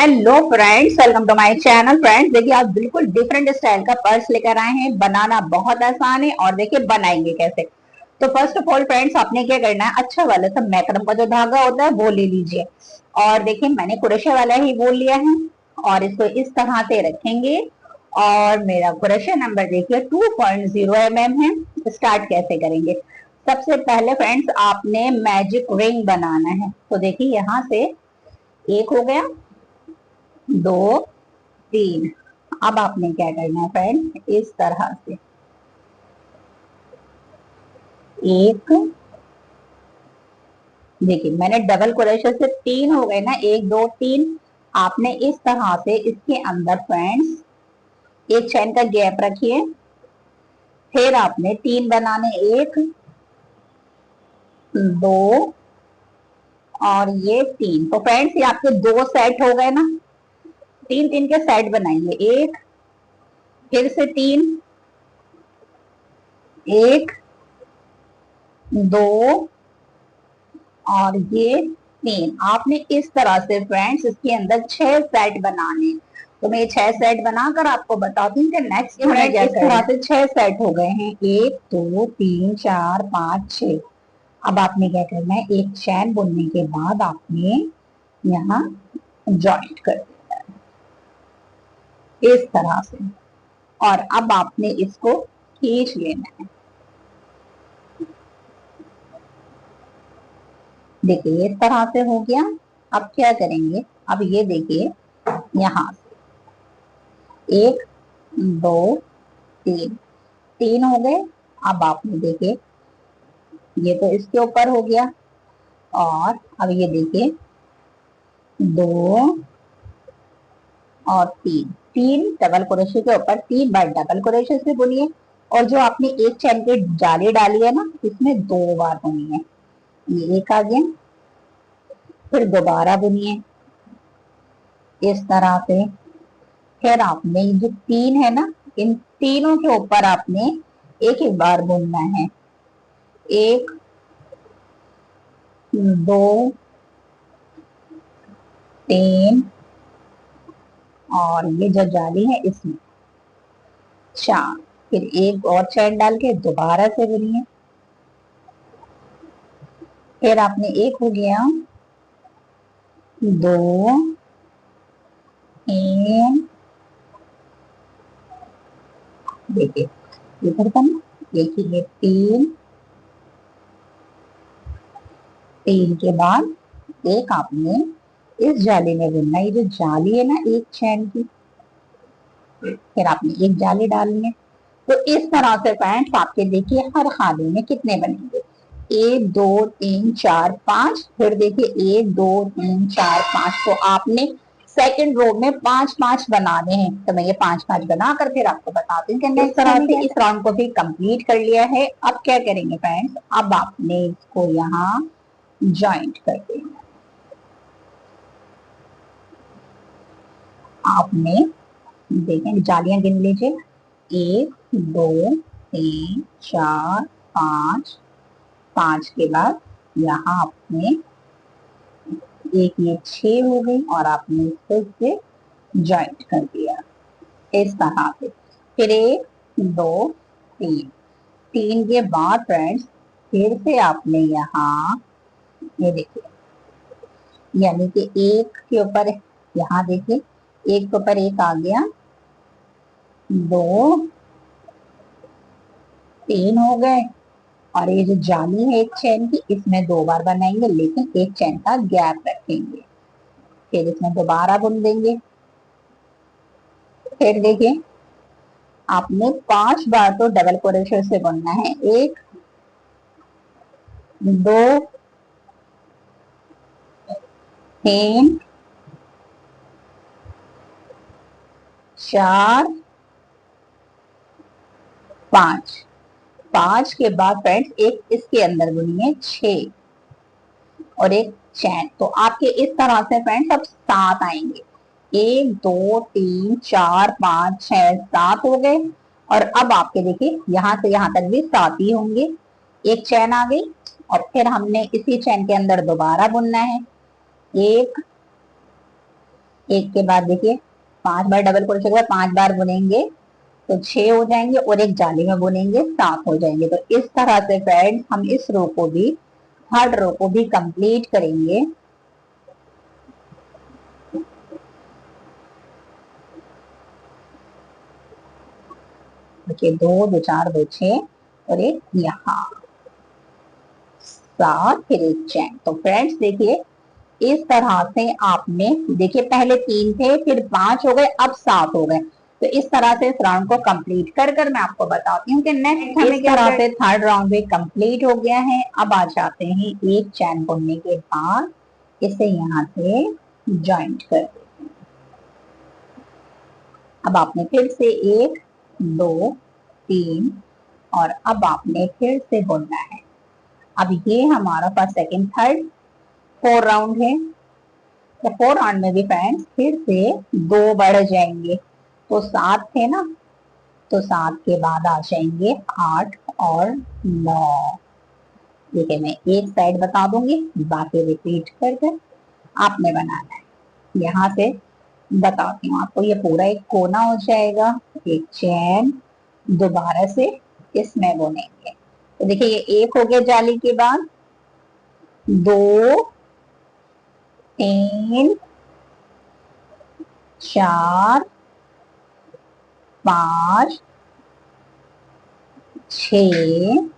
Hello friends, welcome to my channel. Friends देखिए, आप बिल्कुल डिफरेंट स्टाइल का पर्स लेकर आए हैं। बनाना बहुत आसान है और देखिए बनाएंगे कैसे। तो फर्स्ट ऑफ ऑल फ्रेंड्स, आपने क्या करना है, अच्छा वाला सा मैक्रम का जो धागा होता है वो ले लीजिए। और देखिए मैंने क्रोशे वाला ही वो लिया है और इसको इस तरह से रखेंगे। और मेरा क्रोशे नंबर देखिए 2.0 mm है। स्टार्ट कैसे करेंगे, सबसे पहले फ्रेंड्स आपने मैजिक रिंग बनाना है। तो देखिए यहाँ से एक हो गया, दो, तीन। अब आपने क्या करना है फ्रेंड, इस तरह से एक, देखिए मैंने डबल क्रोशे से तीन हो गए ना, एक दो तीन। आपने इस तरह से इसके अंदर फ्रेंड्स एक चैन का गैप रखिए। फिर आपने तीन बनाने, एक, दो और ये तीन। तो फ्रेंड्स ये आपके दो सेट हो गए ना, तीन तीन के सेट बनाइए। एक, फिर से तीन, एक, दो और ये तीन। आपने इस तरह से फ्रेंड्स इसके अंदर 6 सेट बनाने। तो मैं ये 6 सेट बनाकर आपको बताती हूँ कि नेक्स्ट फ्रेंड इस तरह से 6 सेट हो गए हैं, एक दो तीन चार पाँच छह। अब आपने क्या करना है, एक चैन बुनने के बाद आपने यहाँ ज्वाइंट कर देना है इस तरह से। और अब आपने इसको खींच लेना है। देखिए इस तरह से हो गया। अब क्या करेंगे, अब ये देखिए यहाँ से एक, दो, तीन, तीन हो गए। अब आपने देखे ये तो इसके ऊपर हो गया। और अब ये देखिए दो और तीन, तीन डबल क्रोशे के ऊपर तीन बार डबल क्रोशे से बुनिए। और जो आपने एक चैन की जाली डाली है ना, इसमें 2 बार बुनिए। ये एक आ गया, फिर दोबारा बुनिए इस तरह से। फिर आपने जो तीन है ना, इन तीनों के ऊपर आपने एक एक बार बुनना है। एक, दो, तीन और ये जो जाली है इसमें चार। फिर एक और चैन डाल के दोबारा से बुनिए। फिर आपने एक हो गया, दो, तीन, देखिए इधर का ना, देखिए तीन, तीन के बाद एक आपने इस जाली में बुनना। ये जो जाली है ना एक चैन की, फिर आपने एक जाली डालनी है। तो इस तरह से फ्रेंड्स आपके देखिए हर खाने में कितने बनेंगे, एक दो तीन चार पांच। फिर देखिए एक दो तीन चार पांच। तो आपने सेकंड रो में पांच पांच बनाने हैं। तो मैं ये पांच पांच बनाकर फिर आपको बताती हूँ कि इस तरह से इस राउंड को भी कंप्लीट कर लिया है। अब क्या करेंगे फ्रेंड्स, अब आपने इसको यहाँ ज्वाइंट कर देना। आपने देखें जालियां गिन लीजिए, एक, दो, तीन, चार, पांच। पांच के बाद यहाँ आपने एक, ये 6 हो गई और आपने इसको से ज्वाइंट कर दिया इस तरह से। फिर एक, दो, तीन। तीन के बाद फ्रेंड्स फिर से आपने यहाँ ये देखिए, यानी कि एक के ऊपर, यहाँ देखिए एक के ऊपर एक आ गया, दो, तीन हो गए। और ये जो जाली है एक चैन की, इसमें 2 बार बनाएंगे लेकिन एक चैन का गैप रखेंगे। फिर इसमें दोबारा बुन देंगे। फिर देखिए आपने 5 बार तो डबल क्रोशे से बुनना है। एक, दो, तीन, चार, पांच। पांच के बाद फ्रेंड्स एक इसके अंदर बुनिए 6 और एक चैन। तो आपके इस तरह से फ्रेंड्स अब 7 आएंगे। एक, दो, तीन, चार, पांच, छह, 7 हो गए। और अब आपके देखिए यहाँ से यहाँ तक भी 7 ही होंगे। एक चैन आ गई और फिर हमने इसी चैन के अंदर दोबारा बुनना है। एक, एक के बाद देखिए 5 बार डबल क्रोशे के बाद 5 बार बुनेंगे तो 6 हो जाएंगे, और एक जाली में बुनेंगे 7 हो जाएंगे। तो इस तरह से फ्रेंड्स हम इस रो को भी, थर्ड रो को भी कंप्लीट करेंगे। देखिए 2 2 4 2 6 और एक यहाँ 7, फिर एक चैन। तो फ्रेंड्स देखिए इस तरह से आपने, देखिए पहले 3 थे, फिर 5 हो गए, अब 7 हो गए। तो इस तरह से इस राउंड को कंप्लीट कर मैं आपको बताती हूँ कि नेक्स्ट हमें क्या। तरह से थर्ड राउंड भी कंप्लीट हो गया है। अब आ जाते हैं एक चैन बुनने के बाद इसे यहाँ से ज्वाइंट कर देते हैं। अब आपने फिर से 1 2 3 और अब आपने फिर से बुनना है। अब ये हमारा फर्स्ट सेकंड थर्ड 4 राउंड है। तो 4 राउंड में भी फ्रेंड्स फिर से 2 बढ़ जाएंगे। तो 7 थे ना, तो 7 के बाद आ जाएंगे 8 और 9। ठीक है, मैं एक साइड बता दूंगी, बाकी रिपीट कर आपने बनाना है। यहाँ से बताती हूँ आपको, ये पूरा एक कोना हो जाएगा, एक चैन, दोबारा से इसमें बुनेंगे। तो देखिए ये एक हो गया जाली के बाद, 2 3 4 5 6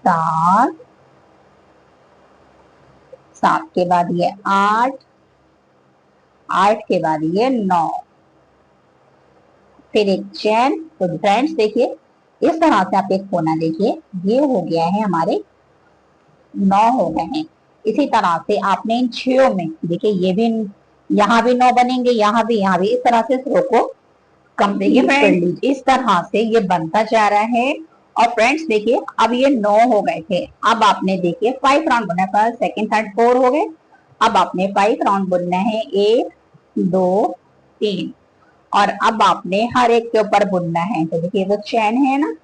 7, 7 के बाद ये 8, 8 के बाद ये 9, फिर एक चैन। तो फ्रेंड्स देखिए इस तरह से आप एक कोना देखिए, ये हो गया है हमारे 9 हो गए हैं। इसी तरह से आपने इन 6 में देखिए, ये भी यहाँ भी 9 बनेंगे, यहाँ भी इस तरह से इस रो को कंप्लीट कर लीजिए। इस तरह से ये बनता जा रहा है। और फ्रेंड्स देखिए अब ये 9 हो गए थे। अब आपने देखिए 5 राउंड बुना, फर्स्ट सेकंड थर्ड 4 हो गए। अब आपने 5 राउंड बुनना है, 1 2 3, और अब आपने हर एक के ऊपर बुनना है। तो देखिए वो चैन है ना,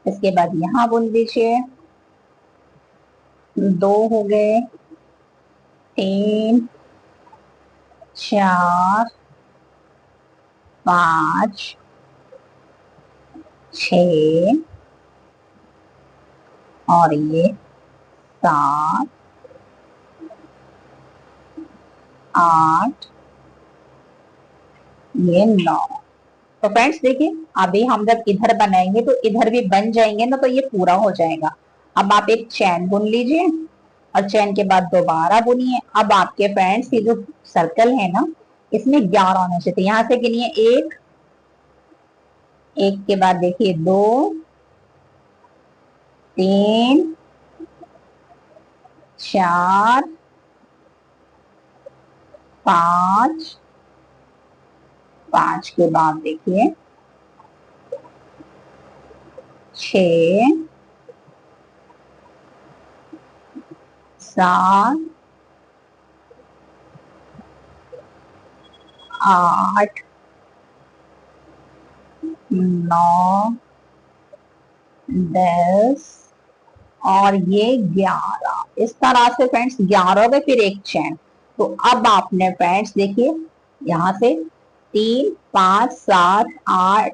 इसके बाद यहाँ बुन दीजिए, 2 हो गए, 3 4 5 6 और ये 7 8 ये 9। तो फ्रेंड्स देखिए अभी हम जब इधर बनाएंगे तो इधर भी बन जाएंगे ना, तो ये पूरा हो जाएगा। अब आप एक चैन बुन लीजिए और चैन के बाद दोबारा बुनिए। अब आपके फ्रेंड्स ये जो सर्कल है ना, इसमें 11 होने चाहिए। यहाँ से गिनिए, एक, एक के बाद देखिए 2 3 4 5, 5 के बाद देखिए 6 7 8 9 10 और ये 11। इस तरह से फ्रेंड्स 11 हो गए, फिर एक चैन। तो अब आपने फ्रेंड्स देखिए यहाँ से 3 5 7 8,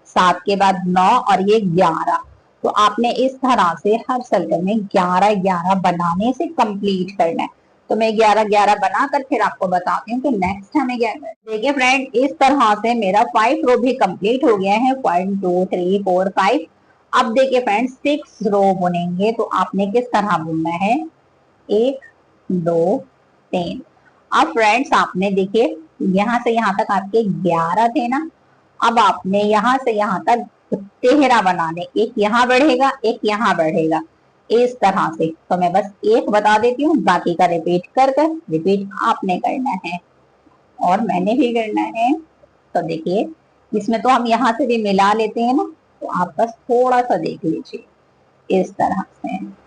7 के बाद 9 और ये 11। तो आपने इस तरह से हर सर्कल में 11 11 बनाने से कंप्लीट करना है। तो मैं 11 11 बनाकर फिर आपको बताती हूँ कि नेक्स्ट हमें क्या करना है। देखिए फ्रेंड इस तरह से मेरा 5 रो भी कंप्लीट हो गया है, 1 2 3 4 5। अब देखिए फ्रेंड्स 6 रो बुनेंगे, तो आपने किस तरह बुनना है, 1 2 3। अब फ्रेंड्स आपने देखिए यहाँ से यहाँ तक आपके 11 थे ना, अब आपने यहाँ से यहाँ तक 13 बनाने, एक यहाँ बढ़ेगा एक यहाँ बढ़ेगा, इस तरह से। तो मैं बस एक बता देती हूँ, बाकी का रिपीट कर रिपीट आपने करना है और मैंने भी करना है। तो देखिए इसमें तो हम यहाँ से भी मिला लेते हैं ना, तो आप बस थोड़ा सा देख लीजिए इस तरह से।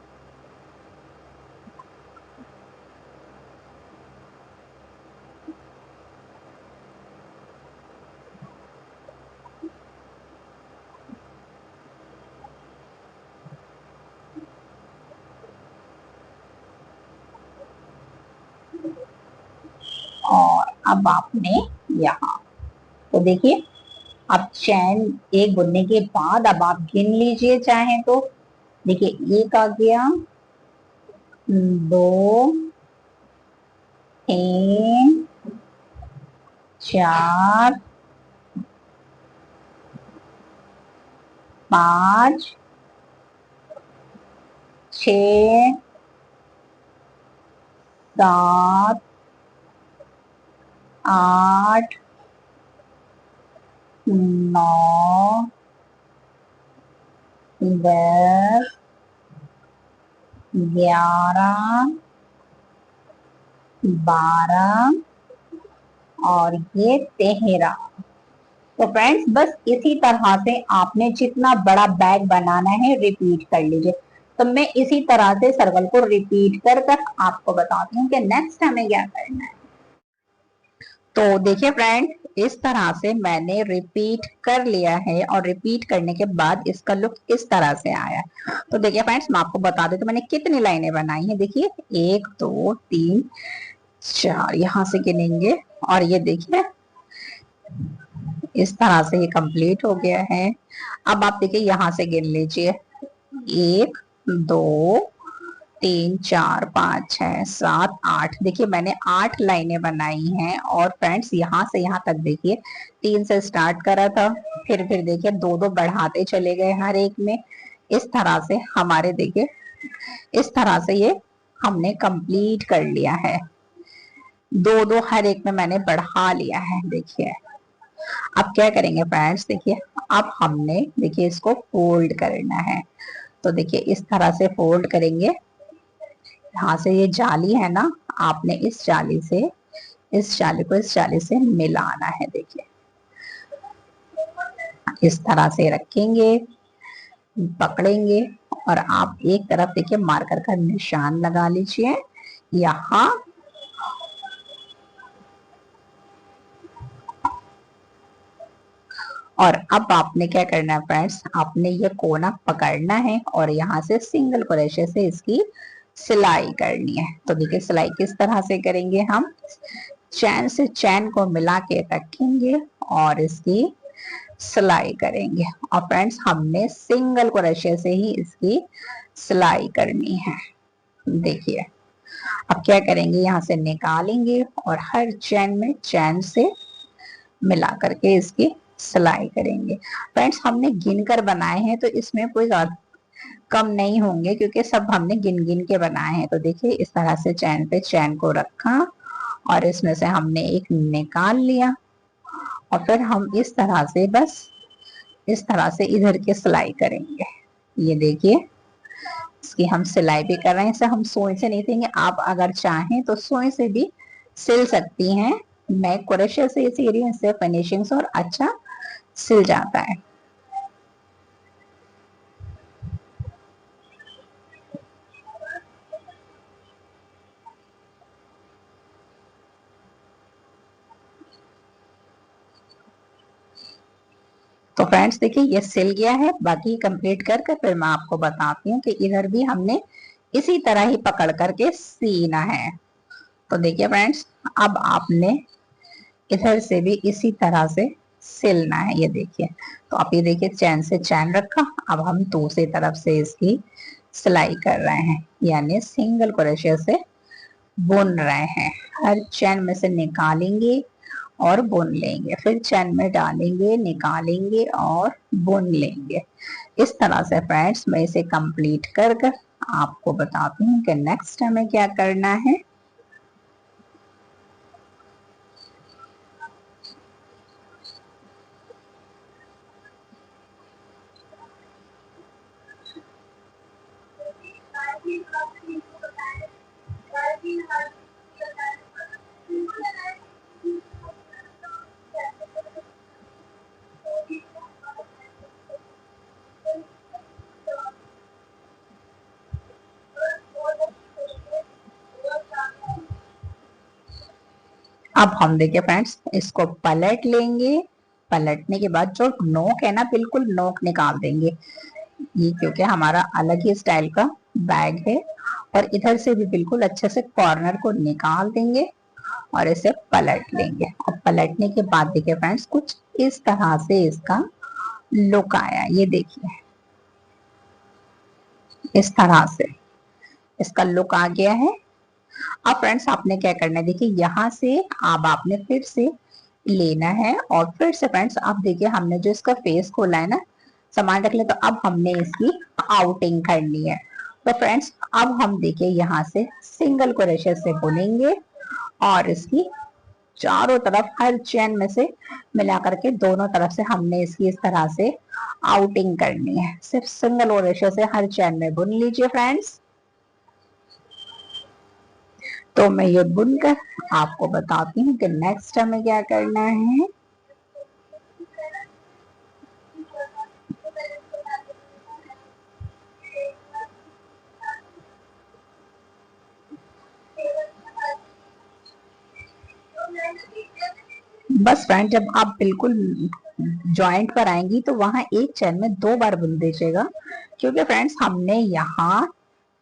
और अब आपने यहाँ, तो देखिए अब चैन एक बुनने के बाद अब आप गिन लीजिए चाहे तो। देखिए एक आ गया, दो, तीन, चार, पांच, छ, सात, आठ, नौ, 10, 11, 12 और ये 13। तो फ्रेंड्स बस इसी तरह से आपने जितना बड़ा बैग बनाना है रिपीट कर लीजिए। तो मैं इसी तरह से सर्कल को रिपीट कर कर आपको बताती हूँ कि नेक्स्ट हमें क्या करना है। तो देखिए फ्रेंड, इस तरह से मैंने रिपीट कर लिया है और रिपीट करने के बाद इसका लुक इस तरह से आया। तो देखिए फ्रेंड्स, मैं आपको बता दूं तो मैंने कितनी लाइनें बनाई हैं। देखिए 1 2 3 4 यहाँ से गिनेंगे और ये देखिए इस तरह से ये कंप्लीट हो गया है। अब आप देखिए यहाँ से गिन लीजिए, 1 2 3 4 5 6 7 8। देखिए मैंने 8 लाइनें बनाई हैं और फ्रेंड्स यहाँ से यहाँ तक देखिए 3 से स्टार्ट करा था, फिर देखिए दो दो बढ़ाते चले गए हर एक में। इस तरह से हमारे देखिए इस तरह से ये हमने कंप्लीट कर लिया है। दो दो हर एक में मैंने बढ़ा लिया है। देखिए अब क्या करेंगे फ्रेंड्स, देखिए अब हमने देखिए इसको फोल्ड करना है। तो देखिए इस तरह से फोल्ड करेंगे। यहाँ से ये जाली है ना, आपने इस जाली से इस जाली को इस जाली से मिलाना है। देखिए इस तरह से रखेंगे, पकड़ेंगे और आप एक तरफ देखिए मार्कर का निशान लगा लीजिए यहाँ। और अब आपने क्या करना है फ्रेंड्स, आपने ये कोना पकड़ना है और यहाँ से सिंगल क्रोशे से इसकी सिलाई करनी है। तो देखिए सिलाई किस तरह से करेंगे, हम चैन से चैन को मिला के रखेंगे और इसकी सिलाई करेंगे। और फ्रेंड्स हमने सिंगल क्रोशे से ही इसकी सिलाई करनी है। देखिए अब क्या करेंगे, यहाँ से निकालेंगे और हर चैन में चैन से मिला करके इसकी सिलाई करेंगे। फ्रेंड्स हमने गिनकर बनाए हैं तो इसमें कोई कम नहीं होंगे क्योंकि सब हमने गिन गिन के बनाए हैं। तो देखिए इस तरह से चैन पे चैन को रखा और इसमें से हमने एक निकाल लिया और फिर हम इस तरह से बस इस तरह से इधर की सिलाई करेंगे। ये देखिए इसकी हम सिलाई भी कर रहे हैं। इसे हम सुई से नहीं देंगे, आप अगर चाहें तो सुई से भी सिल सकती हैं। मैं क्रोशे से सी रही हूँ, इससे फिनिशिंग और अच्छा सिल जाता है। तो फ्रेंड्स देखिए ये सिल गया है। बाकी कंप्लीट कर फिर मैं आपको बताती हूँ कि इधर भी हमने इसी तरह ही पकड़ करके सीना है। तो देखिए फ्रेंड्स अब आपने इधर से भी इसी तरह से सिलना है। ये देखिए, तो आप ये देखिए चैन से चैन रखा, अब हम दूसरी तरफ से इसकी सिलाई कर रहे हैं, यानी सिंगल क्रोशे से बुन रहे हैं। हर चैन में से निकालेंगे और बुन लेंगे, फिर चैन में डालेंगे, निकालेंगे और बुन लेंगे। इस तरह से फ्रेंड्स मैं इसे कंप्लीट कर कर आपको बताती हूँ कि नेक्स्ट हमें क्या करना है। अब हम देखिए फ्रेंड्स इसको पलट लेंगे। पलटने के बाद जो नोक है ना, बिल्कुल नोक निकाल देंगे। ये क्योंकि हमारा अलग ही स्टाइल का बैग है और इधर से भी बिल्कुल अच्छे से कॉर्नर को निकाल देंगे और इसे पलट लेंगे। और पलटने के बाद देखिए फ्रेंड्स कुछ इस तरह से इसका लुक आया, ये देखिए इस तरह से इसका लुक आ गया है। अब फ्रेंड्स आपने क्या करना है, देखिए यहाँ से अब आपने फिर से लेना है और फिर से फ्रेंड्स आप देखिए हमने जो इसका फेस खोला है ना सामान रख ले, तो अब हमने इसकी आउटिंग करनी है। तो फ्रेंड्स अब हम देखिए यहाँ से सिंगल क्रोशे से बुनेंगे और इसकी चारों तरफ हर चेन में से मिला करके दोनों तरफ से हमने इसकी इस तरह से आउटिंग करनी है। सिर्फ सिंगल क्रोशे से हर चेन में बुन लीजिए फ्रेंड्स। तो मैं ये बुनकर आपको बताती हूँ कि नेक्स्ट हमें क्या करना है। बस फ्रेंड जब आप बिल्कुल जॉइंट पर आएंगी तो वहां एक चैन में 2 बार बुन दीजिएगा, क्योंकि फ्रेंड्स हमने यहाँ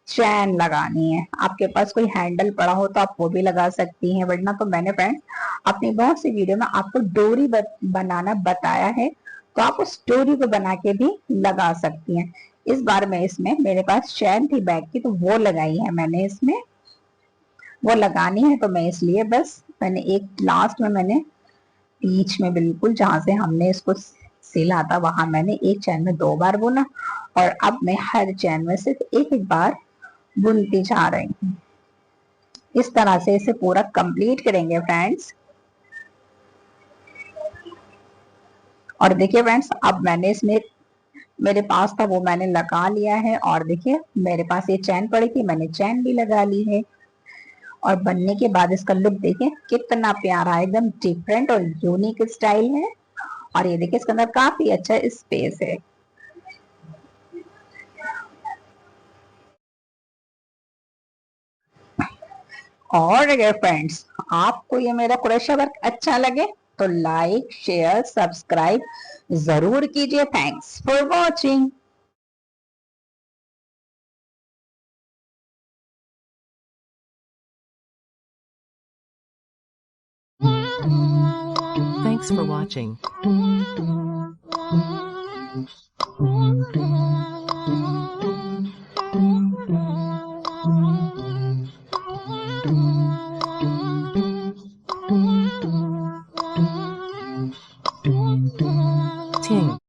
चैन लगानी है। आपके पास कोई हैंडल पड़ा हो तो आप वो भी लगा सकती हैं, वरना तो मैंने फ्रेंड्स अपनी बहुत सी वीडियो में आपको डोरी बनाना बताया है, तो आप उस डोरी को बना के भी लगा सकती हैं। इस बार मैं इसमें मेरे पास चैन थी बैग की तो वो लगाई है मैंने, इसमें वो लगानी है तो मैं इसलिए बस मैंने एक लास्ट में मैंने बीच में बिल्कुल जहां से हमने इसको सिला था वहां मैंने एक चैन में 2 बार बुना और अब मैं हर चैन में सिर्फ एक एक बार बुनती जा रही हूँ। इस तरह से इसे पूरा कंप्लीट करेंगे फ्रेंड्स। और देखिए फ्रेंड्स अब मैंने इसमें मेरे पास था वो मैंने लगा लिया है और देखिए मेरे पास ये चैन पड़ी थी, मैंने चैन भी लगा ली है। और बनने के बाद इसका लुक देखिए कितना प्यारा है, एकदम डिफरेंट और यूनिक स्टाइल है। और ये देखिए इसके अंदर काफी अच्छा स्पेस है। और अगर फ्रेंड्स आपको ये मेरा क्रोशा वर्क अच्छा लगे तो लाइक शेयर सब्सक्राइब जरूर कीजिए। Thanks for watching. Thanks for watching. Ting.